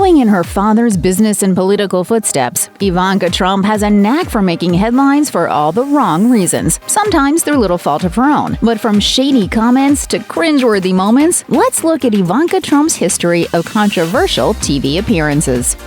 Following in her father's business and political footsteps, Ivanka Trump has a knack for making headlines for all the wrong reasons, sometimes through little fault of her own. But from shady comments to cringeworthy moments, let's look at Ivanka Trump's history of controversial TV appearances.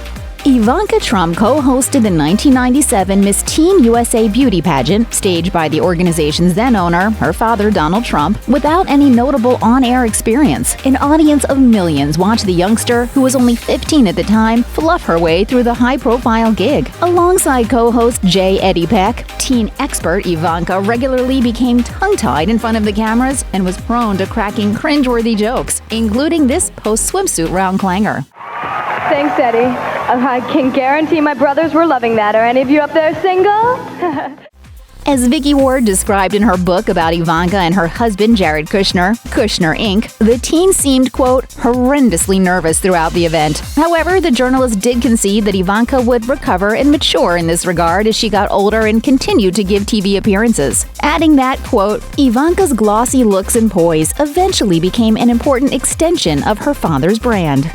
Ivanka Trump co-hosted the 1997 Miss Teen USA beauty pageant, staged by the organization's then-owner, her father Donald Trump, without any notable on-air experience. An audience of millions watched the youngster, who was only 15 at the time, fluff her way through the high-profile gig. Alongside co-host J. Eddie Peck, teen expert Ivanka regularly became tongue-tied in front of the cameras and was prone to cracking cringeworthy jokes, including this post-swimsuit round clanger. Thanks, Eddie. I can guarantee my brothers were loving that. Are any of you up there single? As Vicky Ward described in her book about Ivanka and her husband Jared Kushner, Kushner Inc., the teen seemed, quote, horrendously nervous throughout the event. However, the journalist did concede that Ivanka would recover and mature in this regard as she got older and continued to give TV appearances, adding that, quote, Ivanka's glossy looks and poise eventually became an important extension of her father's brand.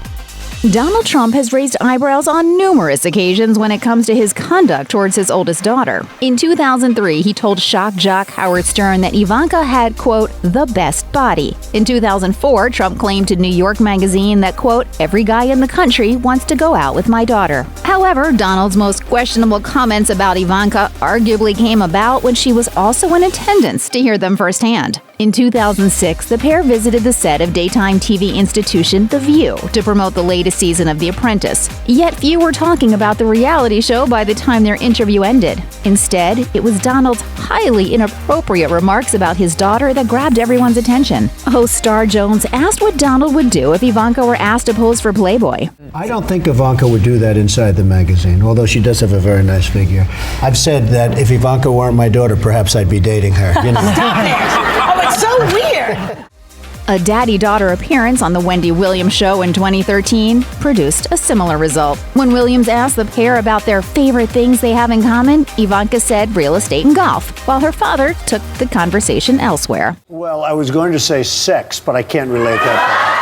Donald Trump has raised eyebrows on numerous occasions when it comes to his conduct towards his oldest daughter. In 2003, he told shock jock Howard Stern that Ivanka had, quote, the best body. In 2004, Trump claimed to New York Magazine that, quote, every guy in the country wants to go out with my daughter. However, Donald's most questionable comments about Ivanka arguably came about when she was also in attendance to hear them firsthand. In 2006, the pair visited the set of daytime TV institution The View to promote the latest season of The Apprentice. Yet few were talking about the reality show by the time their interview ended. Instead, it was Donald's highly inappropriate remarks about his daughter that grabbed everyone's attention. Host Star Jones asked what Donald would do if Ivanka were asked to pose for Playboy. I don't think Ivanka would do that inside the magazine, although she does have a very nice figure. I've said that if Ivanka weren't my daughter, perhaps I'd be dating her. You know? Stop it! Oh, it's so weird! A daddy-daughter appearance on The Wendy Williams Show in 2013 produced a similar result. When Williams asked the pair about their favorite things they have in common, Ivanka said real estate and golf, while her father took the conversation elsewhere. Well, I was going to say sex, but I can't relate that.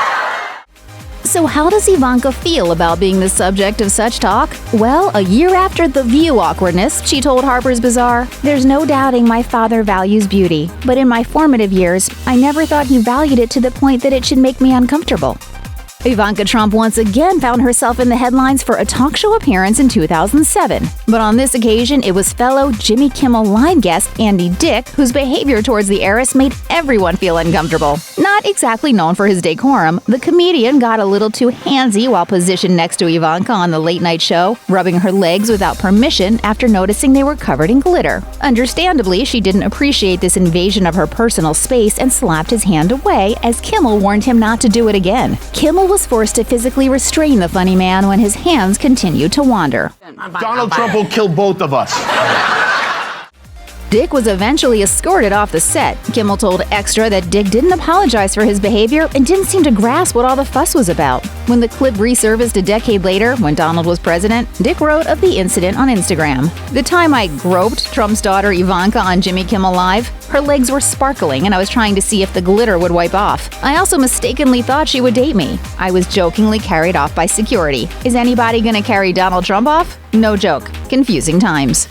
So how does Ivanka feel about being the subject of such talk? Well, a year after The View awkwardness, she told Harper's Bazaar, there's no doubting my father values beauty, but in my formative years, I never thought he valued it to the point that it should make me uncomfortable. Ivanka Trump once again found herself in the headlines for a talk show appearance in 2007. But on this occasion, it was fellow Jimmy Kimmel Live guest Andy Dick whose behavior towards the heiress made everyone feel uncomfortable. Not exactly known for his decorum, the comedian got a little too handsy while positioned next to Ivanka on the late-night show, rubbing her legs without permission after noticing they were covered in glitter. Understandably, she didn't appreciate this invasion of her personal space and slapped his hand away as Kimmel warned him not to do it again. Kimmel was forced to physically restrain the funny man when his hands continued to wander. Donald Trump will kill both of us. Dick was eventually escorted off the set. Kimmel told Extra that Dick didn't apologize for his behavior and didn't seem to grasp what all the fuss was about. When the clip resurfaced a decade later, when Donald was president, Dick wrote of the incident on Instagram. The time I groped Trump's daughter Ivanka on Jimmy Kimmel Live, her legs were sparkling and I was trying to see if the glitter would wipe off. I also mistakenly thought she would date me. I was jokingly carried off by security. Is anybody gonna carry Donald Trump off? No joke. Confusing times.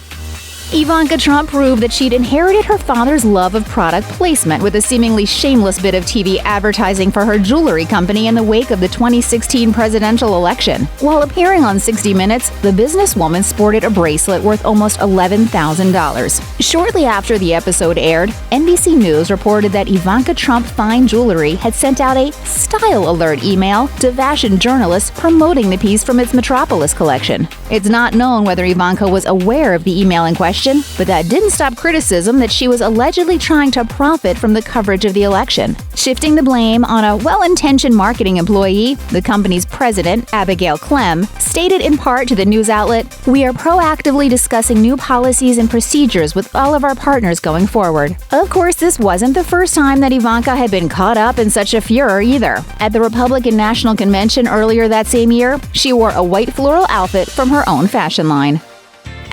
Ivanka Trump proved that she'd inherited her father's love of product placement with a seemingly shameless bit of TV advertising for her jewelry company in the wake of the 2016 presidential election. While appearing on 60 Minutes, the businesswoman sported a bracelet worth almost $11,000. Shortly after the episode aired, NBC News reported that Ivanka Trump Fine Jewelry had sent out a style alert email to fashion journalists promoting the piece from its Metropolis collection. It's not known whether Ivanka was aware of the email in question, but that didn't stop criticism that she was allegedly trying to profit from the coverage of the election. Shifting the blame on a well-intentioned marketing employee, the company's president, Abigail Clem, stated in part to the news outlet, "We are proactively discussing new policies and procedures with all of our partners going forward." Of course, this wasn't the first time that Ivanka had been caught up in such a furor either. At the Republican National Convention earlier that same year, she wore a white floral outfit from her own fashion line.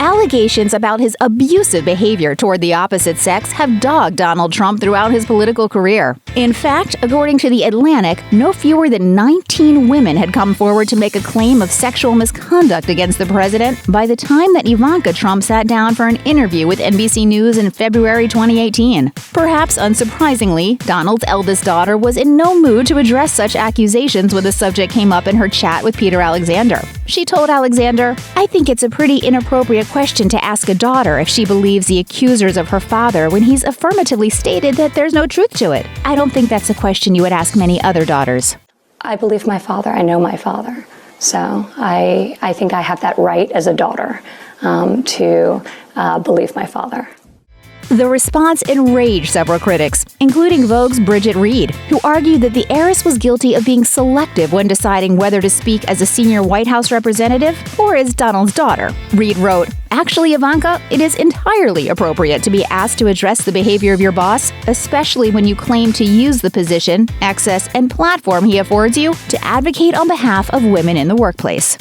Allegations about his abusive behavior toward the opposite sex have dogged Donald Trump throughout his political career. In fact, according to The Atlantic, no fewer than 19 women had come forward to make a claim of sexual misconduct against the president by the time that Ivanka Trump sat down for an interview with NBC News in February 2018. Perhaps unsurprisingly, Donald's eldest daughter was in no mood to address such accusations when the subject came up in her chat with Peter Alexander. She told Alexander, "I think it's a pretty inappropriate question to ask a daughter if she believes the accusers of her father when he's affirmatively stated that there's no truth to it. I don't think that's a question you would ask many other daughters." I believe my father. I know my father. So I think I have that right as a daughter to believe my father. The response enraged several critics, including Vogue's Bridget Reed, who argued that the heiress was guilty of being selective when deciding whether to speak as a senior White House representative or as Donald's daughter. Reed wrote, "Actually, Ivanka, it is entirely appropriate to be asked to address the behavior of your boss, especially when you claim to use the position, access, and platform he affords you to advocate on behalf of women in the workplace."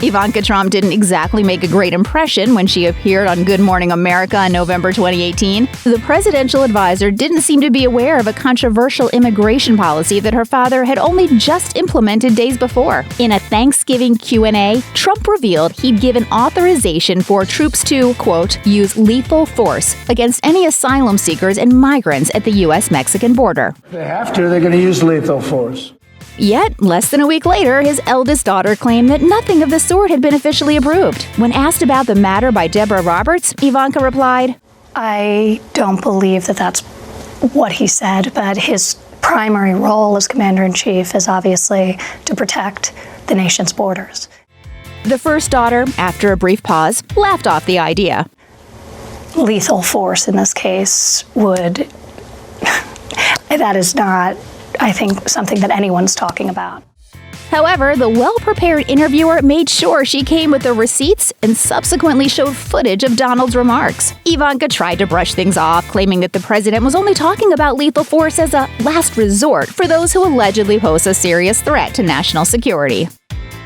Ivanka Trump didn't exactly make a great impression when she appeared on Good Morning America in November 2018. The presidential advisor didn't seem to be aware of a controversial immigration policy that her father had only just implemented days before. In a Thanksgiving Q&A, Trump revealed he'd given authorization for troops to, quote, use lethal force against any asylum seekers and migrants at the U.S.-Mexican border. If they have to, they're going to use lethal force. Yet, less than a week later, his eldest daughter claimed that nothing of the sort had been officially approved. When asked about the matter by Deborah Roberts, Ivanka replied, I don't believe that that's what he said, but his primary role as commander-in-chief is obviously to protect the nation's borders. The first daughter, after a brief pause, laughed off the idea. Lethal force in this case would, that is not, I think, something that anyone's talking about. However, the well-prepared interviewer made sure she came with the receipts and subsequently showed footage of Donald's remarks. Ivanka tried to brush things off, claiming that the president was only talking about lethal force as a last resort for those who allegedly pose a serious threat to national security.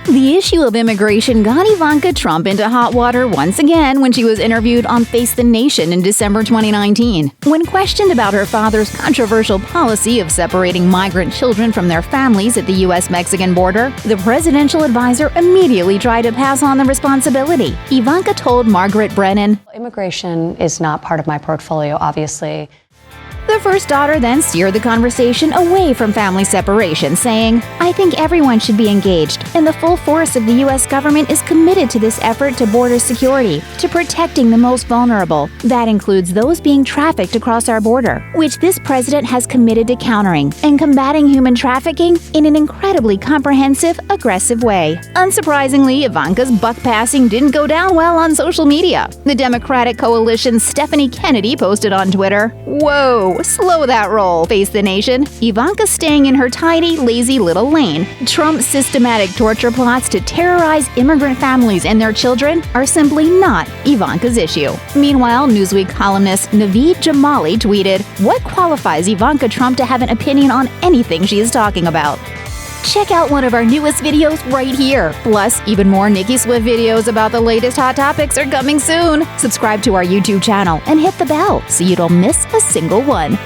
The issue of immigration got Ivanka Trump into hot water once again when she was interviewed on Face the Nation in December 2019. When questioned about her father's controversial policy of separating migrant children from their families at the U.S.-Mexican border, the presidential advisor immediately tried to pass on the responsibility. Ivanka told Margaret Brennan, Immigration is not part of my portfolio, obviously. The first daughter then steered the conversation away from family separation, saying, I think everyone should be engaged, and the full force of the U.S. government is committed to this effort to border security, to protecting the most vulnerable. That includes those being trafficked across our border, which this president has committed to countering, and combating human trafficking in an incredibly comprehensive, aggressive way. Unsurprisingly, Ivanka's buck passing didn't go down well on social media. The Democratic Coalition's Stephanie Kennedy posted on Twitter, Whoa! Slow that roll, Face the Nation. Ivanka's staying in her tidy, lazy little lane. Trump's systematic torture plots to terrorize immigrant families and their children are simply not Ivanka's issue. Meanwhile, Newsweek columnist Naveed Jamali tweeted, What qualifies Ivanka Trump to have an opinion on anything she is talking about? Check out one of our newest videos right here. Plus, even more Nicki Swift videos about the latest hot topics are coming soon. Subscribe to our YouTube channel and hit the bell so you don't miss a single one.